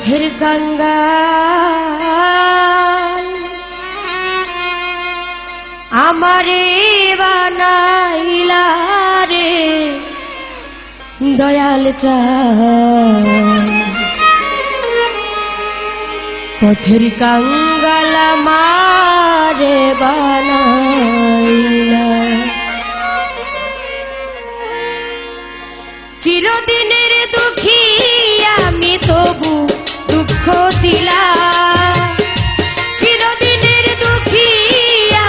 পথের কাঙ্গাল আমারে বানাইলা রে দয়াল চাঁদ। পথের কাঙ্গাল আমারে বানাইলা, চিরদিনের দুঃখী আমি তবু দুঃখ দিলা, চিরদিনের দুঃখী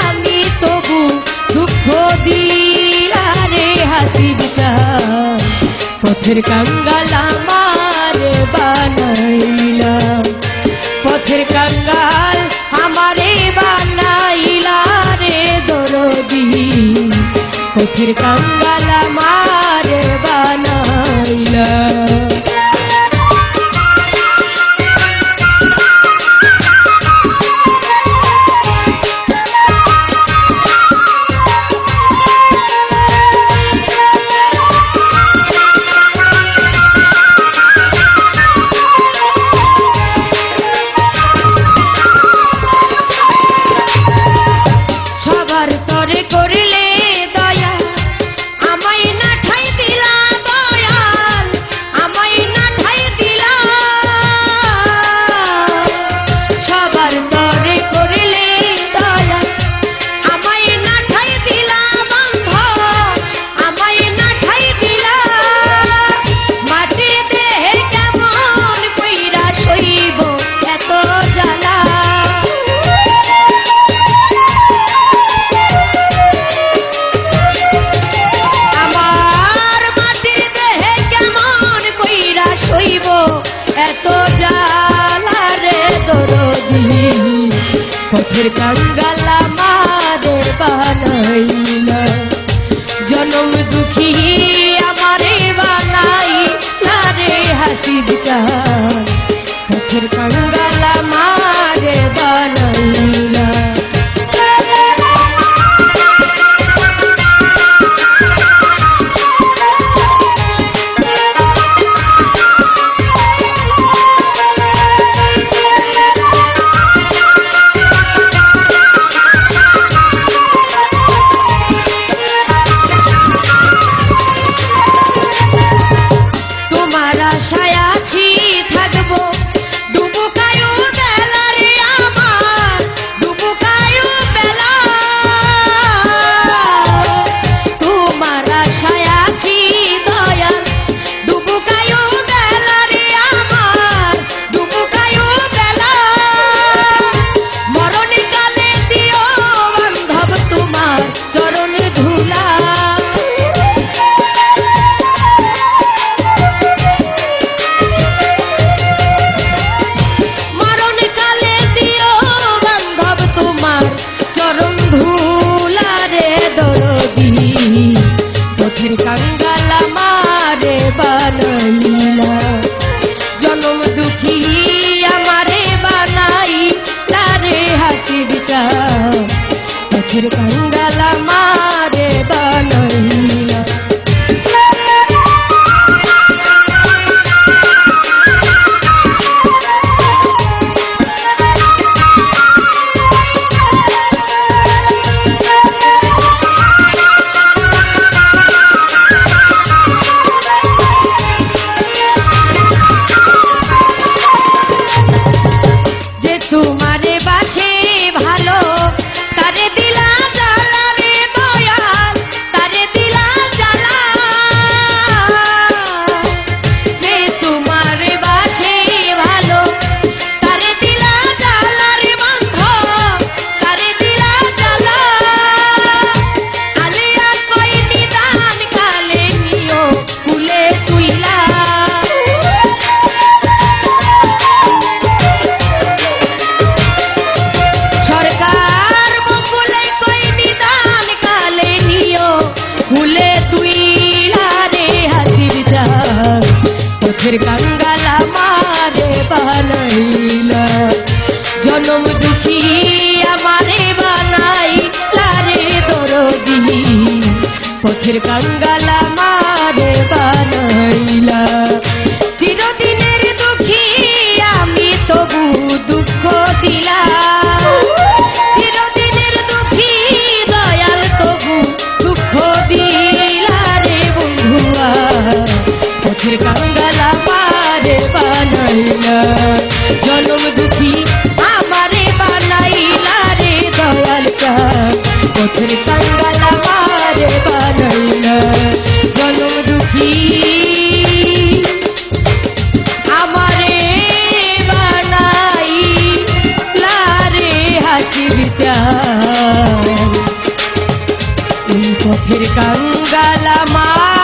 আমি তবু দুঃখ দিলা রে হাসিব চাঁদ। পথের কাঙ্গাল আমারে বানাইলা, পথের কাঙ্গাল আমারে বানাইলা রে দরদি। পথের কাঙ্গাল আমারে বানাইলা, সবার তরে করলে দয়া আমায় না ঠাই দিলা, দয়াল আমায় না ঠাই দিলা। সবার তরে করলে দয়া আমায় না ঠাই দিলা, বন্ধ আমায় না ঠাই দিলা। মাটি দেহে কেমন কইরা সইব এত জ্বালা, সইব এত জ্বালা রে দরদি। পথের কাঙ্গাল আমারে বানাইলা, জনম দুঃখী আমারে বানাইলা রে হাসিব চাঁদ। পথের কাঙ্গাল আমারে বানাইলা, আশায় আছি থাকবো ডুবুকায়ু বেলা রে আমার, ডুবুকায়ু বেলা। তোমার আশায় আছি দয়াল ডুবুকায়ু বেলা রে আমার, ডুবুকায়ু বেলা। মরণে কালে দিও বান্ধব তোমার চরণে ধুলা, চরণ ধুলা রে দরদি। পথের কাঙ্গাল আমারে বানাইলা, জনম দুঃখী আমারে বানাইলা রে হাসিব চাঁদ। পথের কাঙ্গাল আমারে বানাইলা, তোমারে বাসে ভালো তারে দিলা জ্বালা রে দয়াল, তারে দিলা জ্বালা। যে তোমারে বাসে ভালো তারে দিলা জ্বালা রে বন্ধ, তারে দিলা জ্বালা। আলিয়া কই নিদান কালে নিও কুলে তুইলা, সরকার বকুলে কই নিদান কালে নিও কুলে তুইলা রে হাসিব চাঁদ। পথের কাঙ্গাল আমারে বানাইলা, জনম দুঃখী আমারে বানাইলা রে দরদি। পথের কাঙ্গাল আমারে বানাইলা, চিরদিনের দুঃখী আমি দিলা রে বন্ধুয়া পথের কাঙ্গাল আমারে বানাইলা জনম দুঃখী আমারে বানাইলা রে দয়াল চাঁদ পথের কাঙ্গাল আমারে বানাইলা জনম দুঃখী আমারে বানাইলা রে হাসি বিচার পথের কাঙ্গাল আমার